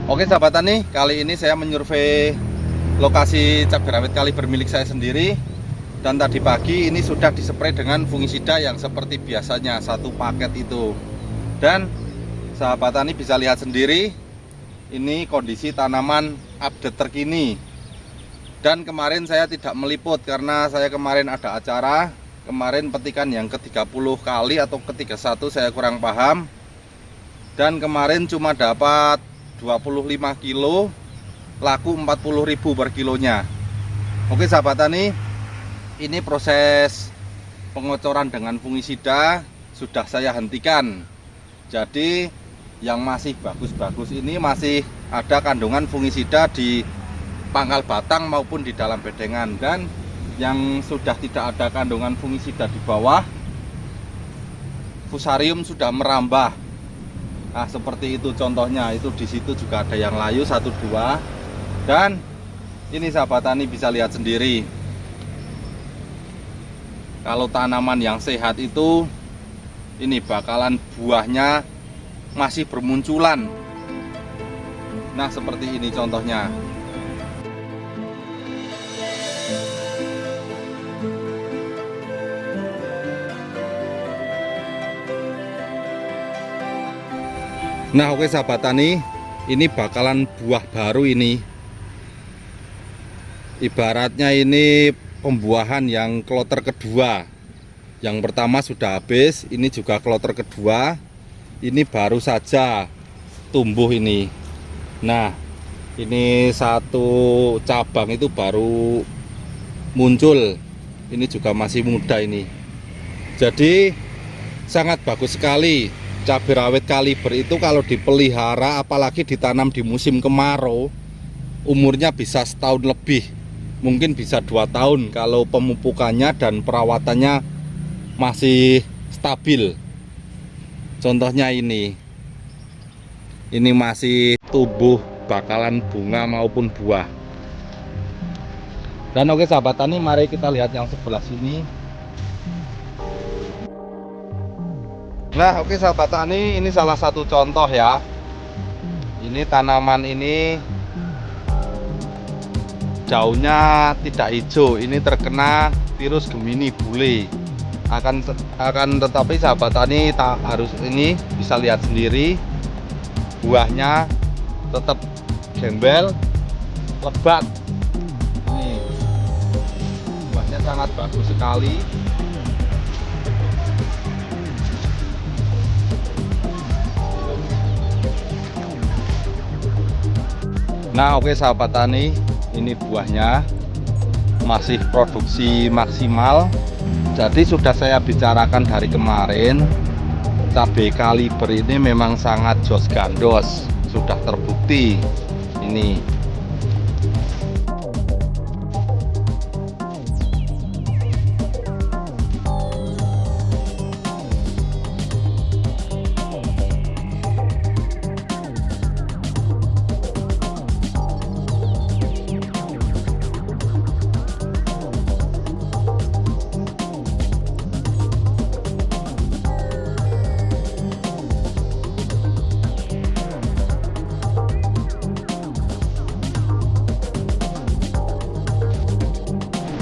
Oke sahabat tani, kali ini saya menyurvei lokasi cabai rawit kaliber milik saya sendiri. Dan tadi pagi ini sudah dispray dengan fungisida yang seperti biasanya, satu paket itu. Dan sahabat tani bisa lihat sendiri, ini kondisi tanaman update terkini. Dan kemarin saya tidak meliput karena saya kemarin ada acara. Kemarin petikan yang ke-30 kali atau ke-31 saya kurang paham. Dan kemarin cuma dapat 25 kilo, laku 40.000 per kilonya. Oke sahabat tani, ini proses pengocoran dengan fungisida sudah saya hentikan. Jadi yang masih bagus-bagus ini masih ada kandungan fungisida di pangkal batang maupun di dalam bedengan. Dan yang sudah tidak ada kandungan fungisida di bawah, fusarium sudah merambah. Nah seperti itu contohnya, itu di situ juga ada yang layu 1-2. Dan ini sahabat tani bisa lihat sendiri, kalau tanaman yang sehat itu ini bakalan buahnya masih bermunculan. Nah seperti ini contohnya. Nah oke sahabat tani, ini bakalan buah baru ini. Ibaratnya ini pembuahan yang kloter kedua. Yang pertama sudah habis, ini juga kloter kedua. Ini baru saja tumbuh ini. Nah ini satu cabang itu baru muncul. Ini juga masih muda ini. Jadi sangat bagus sekali. Cabai rawit kaliber itu kalau dipelihara, apalagi ditanam di musim kemarau, umurnya bisa setahun lebih, mungkin bisa 2 tahun kalau pemupukannya dan perawatannya masih stabil. Contohnya ini masih tumbuh bakalan bunga maupun buah. Dan oke sahabat tani, mari kita lihat yang sebelah sini. Nah oke sahabat tani, ini salah satu contoh ya. Ini tanaman ini daunnya tidak hijau, ini terkena virus Gemini bule. Akan tetapi sahabat tani harus ini bisa lihat sendiri, buahnya tetap gembel, lebat. Ini buahnya sangat bagus sekali. Nah oke sahabat tani, ini buahnya masih produksi maksimal. Jadi sudah saya bicarakan dari kemarin, cabai kaliber ini memang sangat jos gandos, sudah terbukti ini.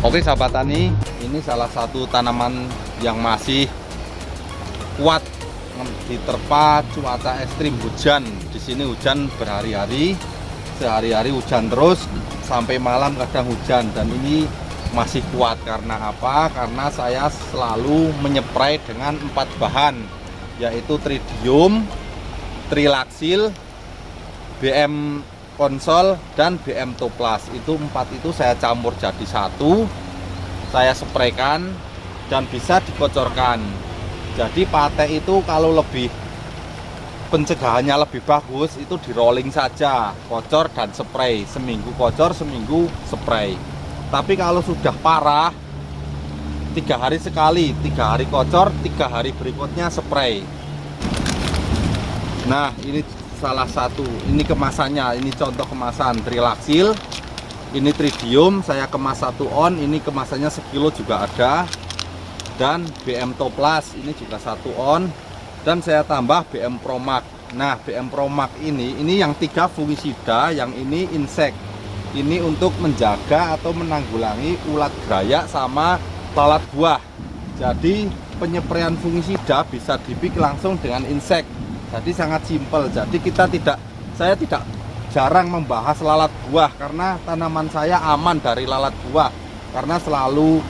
Oke sahabat tani, ini salah satu tanaman yang masih kuat diterpa cuaca ekstrim hujan. Di sini hujan berhari-hari, sehari-hari hujan terus sampai malam kadang hujan. Dan ini masih kuat karena apa? Karena saya selalu menyeprai dengan 4 bahan, yaitu Tridium, Trilaksil, BM Konsol, dan BM Toplas. Itu 4 itu saya campur jadi satu, saya spraykan dan bisa dikocorkan. Jadi pate itu kalau lebih pencegahannya lebih bagus, itu di rolling saja, kocor dan spray. Seminggu kocor, seminggu spray. Tapi kalau sudah parah, 3 hari sekali, 3 hari kocor, 3 hari berikutnya spray. Nah ini salah satu, ini kemasannya, ini contoh kemasan Trilaksil, ini Tridium, saya kemas 1 on, ini kemasannya sekilo juga ada. Dan BM Toplas ini juga 1 on, dan saya tambah BM Promax Nah, BM Promax ini yang 3 fungisida, yang ini insek. Ini untuk menjaga atau menanggulangi ulat gerayak sama lalat buah. Jadi penyepraian fungisida bisa dipik langsung dengan insek. Jadi sangat simpel. Jadi saya tidak jarang membahas lalat buah karena tanaman saya aman dari lalat buah. Karena selalu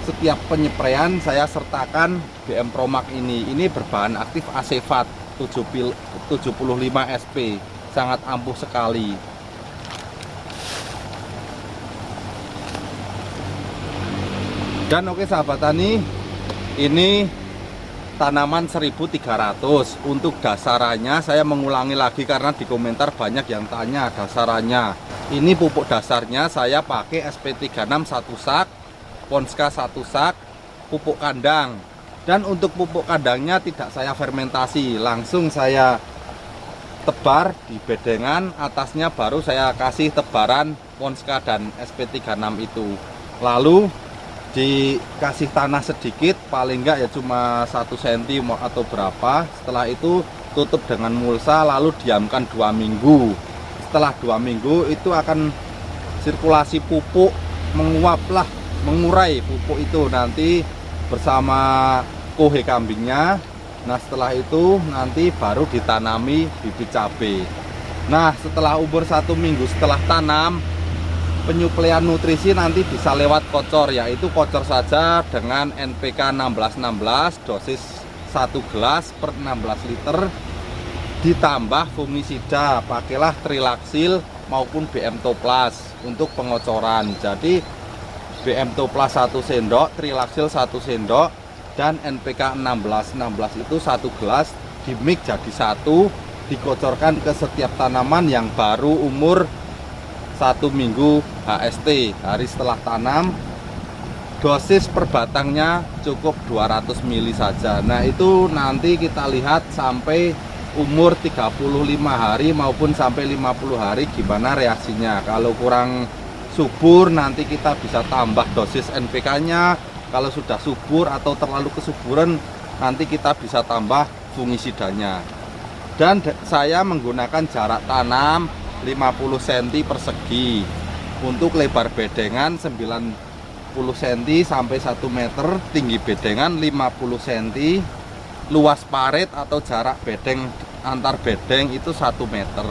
setiap penyepraian saya sertakan BM Promax ini. Ini berbahan aktif Acefat 75 SP, sangat ampuh sekali. Dan oke sahabat tani, ini tanaman 1300. Untuk dasarannya saya mengulangi lagi karena di komentar banyak yang tanya dasarannya. Ini pupuk dasarnya saya pakai SP36 1 sak, Ponska 1 sak, pupuk kandang. Dan untuk pupuk kandangnya tidak saya fermentasi, langsung saya tebar di bedengan, atasnya baru saya kasih tebaran Ponska dan SP36 itu. Lalu dikasih tanah sedikit, paling enggak ya cuma 1 cm atau berapa. Setelah itu tutup dengan mulsa, lalu diamkan 2 minggu. Setelah 2 minggu itu akan sirkulasi pupuk mengurai pupuk itu nanti bersama kohe kambingnya. Nah setelah itu nanti baru ditanami bibit cabai. Nah setelah umur 1 minggu setelah tanam, penyuplaian nutrisi nanti bisa lewat kocor, yaitu kocor saja dengan NPK 1616 dosis 1 gelas per 16 liter, ditambah fungisida, pakailah Trilaksil maupun BM Toplas untuk pengocoran. Jadi BM Toplas 1 sendok, Trilaksil 1 sendok, dan NPK 1616 itu 1 gelas di mix jadi 1, dikocorkan ke setiap tanaman yang baru umur 1 minggu HST, hari setelah tanam. Dosis per batangnya cukup 200 ml saja. Nah itu nanti kita lihat sampai umur 35 hari maupun sampai 50 hari gimana reaksinya. Kalau kurang subur nanti kita bisa tambah dosis NPK nya. Kalau sudah subur atau terlalu kesuburan nanti kita bisa tambah fungisidanya. Dan saya menggunakan jarak tanam 50 cm persegi. Untuk lebar bedengan 90 cm sampai 1 meter, tinggi bedengan 50 cm, luas parit atau jarak bedeng antar bedeng itu 1 meter.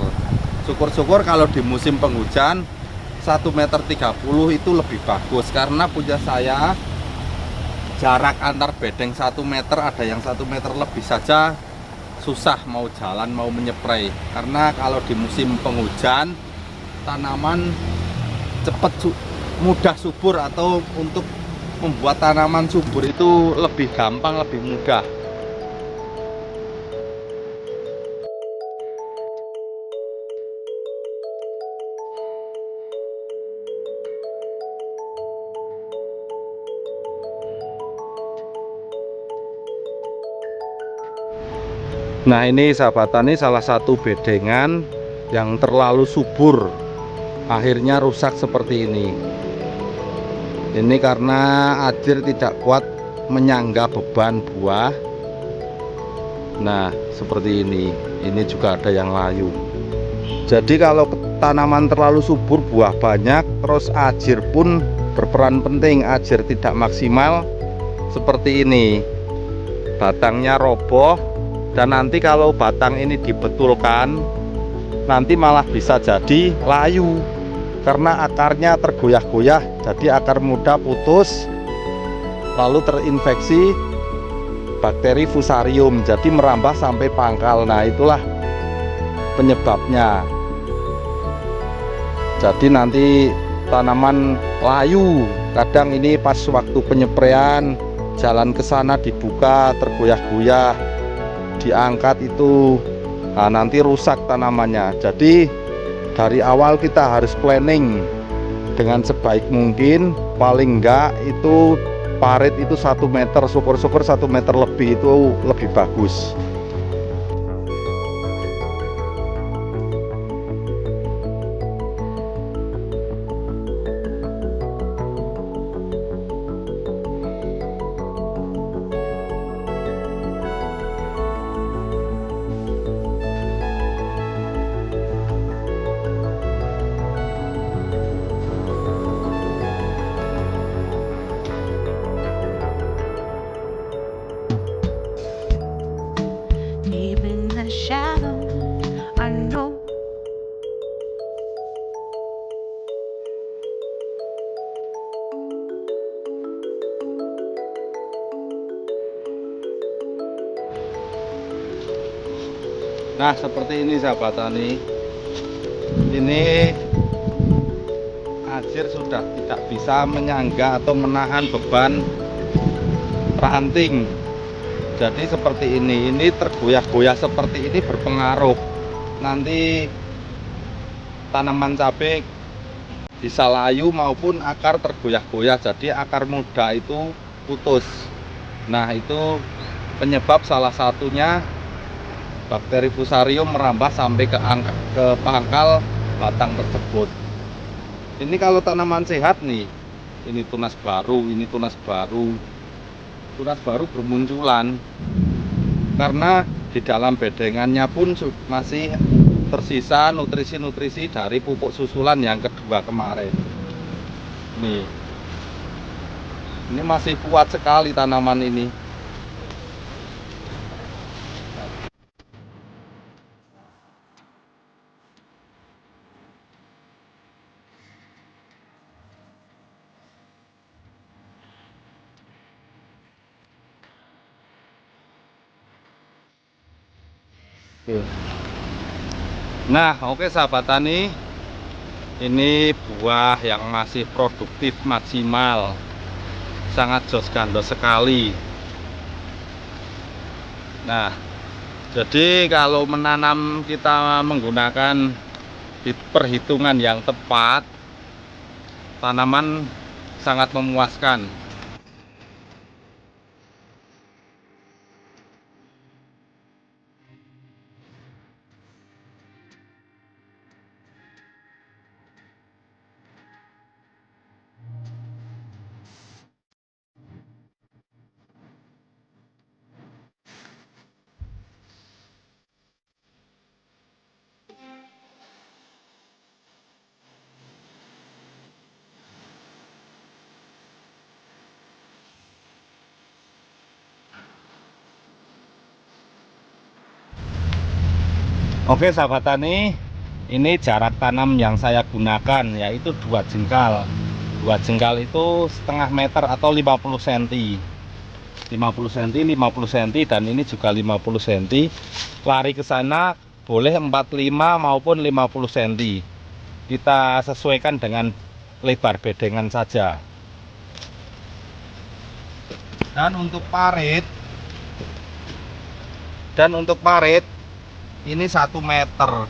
Syukur-syukur kalau di musim penghujan 1 meter 30 itu lebih bagus, karena punya saya jarak antar bedeng 1 meter, ada yang 1 meter lebih saja susah mau jalan, mau menyeprai. Karena kalau di musim penghujan tanaman cepat mudah subur, atau untuk membuat tanaman subur itu lebih gampang, lebih mudah. Nah ini sahabat tani, salah satu bedengan yang terlalu subur akhirnya rusak seperti ini. Ini karena ajir tidak kuat menyangga beban buah. Nah seperti ini juga ada yang layu. Jadi kalau tanaman terlalu subur, buah banyak, terus ajir pun berperan penting. Ajir tidak maksimal seperti ini, batangnya roboh. Dan nanti kalau batang ini dibetulkan, nanti malah bisa jadi layu karena akarnya tergoyah-goyah, jadi akar muda putus lalu terinfeksi bakteri fusarium, jadi merambah sampai pangkal. Nah itulah penyebabnya. Jadi nanti tanaman layu. Kadang ini pas waktu penyempraian jalan ke sana dibuka tergoyah-goyah, diangkat itu, nah nanti rusak tanamannya. Jadi dari awal kita harus planning dengan sebaik mungkin. Paling enggak itu parit itu 1 meter, syukur-syukur 1 meter lebih, itu lebih bagus. Nah, seperti ini sahabat tani. Ini ajir sudah tidak bisa menyangga atau menahan beban ranting. Jadi seperti ini tergoyah-goyah seperti ini berpengaruh. Nanti tanaman cabai bisa layu maupun akar tergoyah-goyah. Jadi akar muda itu putus. Nah, itu penyebab salah satunya bakteri fusarium merambah sampai ke pangkal batang tersebut. Ini kalau tanaman sehat nih, ini tunas baru, tunas baru bermunculan karena di dalam bedengannya pun masih tersisa nutrisi-nutrisi dari pupuk susulan yang kedua kemarin. Ini masih kuat sekali tanaman ini. Nah, oke sahabat tani, ini buah yang masih produktif maksimal, sangat jos gandos sekali. Nah, jadi kalau menanam kita menggunakan perhitungan yang tepat, tanaman sangat memuaskan. Oke sahabat tani, ini jarak tanam yang saya gunakan yaitu 2 jengkal. 2 jengkal itu setengah meter atau 50 cm. 50 cm, 50 cm, dan ini juga 50 cm. Lari ke sana boleh 45 maupun 50 cm. Kita sesuaikan dengan lebar bedengan saja. Dan untuk parit ini 1 meter,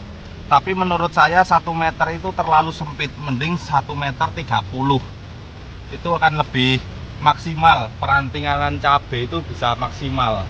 tapi menurut saya 1 meter itu terlalu sempit, mending 1 meter 30, itu akan lebih maksimal, perantingan cabai itu bisa maksimal.